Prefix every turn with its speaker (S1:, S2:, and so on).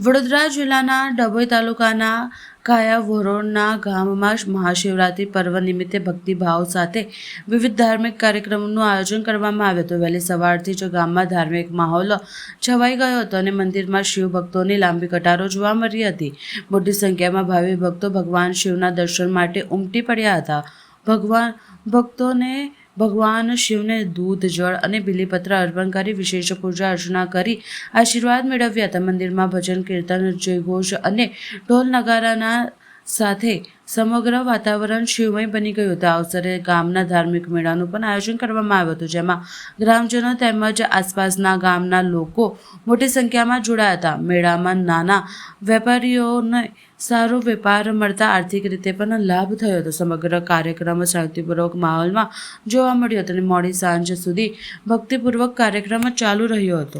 S1: વડોદરા જિલ્લાના ડભોઈ તાલુકાના કાયાવરોડના ગામમાં મહાશિવરાત્રિ પર્વ નિમિત્તે ભક્તિભાવ સાથે વિવિધ ધાર્મિક કાર્યક્રમોનું આયોજન કરવામાં આવ્યું હતું। વહેલી સવારથી જ ગામમાં ધાર્મિક માહોલ છવાઈ ગયો હતો અને મંદિરમાં શિવ ભક્તોની લાંબી કતારો જોવા મળી હતી। મોટી સંખ્યામાં ભાવિ ભક્તો ભગવાન શિવના દર્શન માટે ઉમટી પડ્યા હતા। ભગવાન શિવને દૂધ, જળ અને બિલીપત્ર અર્પણ કરી વિશેષ પૂજા અર્ચના કરી આશીર્વાદ મેળવ્યા હતા। મંદિરમાં ભજન, કીર્તન, જયઘોષ અને ઢોલ નગારાના સાથે સમગ્ર વાતાવરણ શિવમય બની ગયું હતું। આ અવસરે ગામના ધાર્મિક મેળાનું પણ આયોજન કરવામાં આવ્યું હતું, જેમાં ગ્રામજનો તેમજ આસપાસના ગામના લોકો મોટી સંખ્યામાં જોડાયા હતા। મેળામાં નાના વેપારીઓને સારો વેપાર મળતા આર્થિક રીતે પણ લાભ થયો હતો। સમગ્ર કાર્યક્રમ શાંતિપૂર્વક માહોલમાં જોવા મળ્યો હતો અને મોડી સાંજ સુધી ભક્તિપૂર્વક કાર્યક્રમ ચાલુ રહ્યો હતો।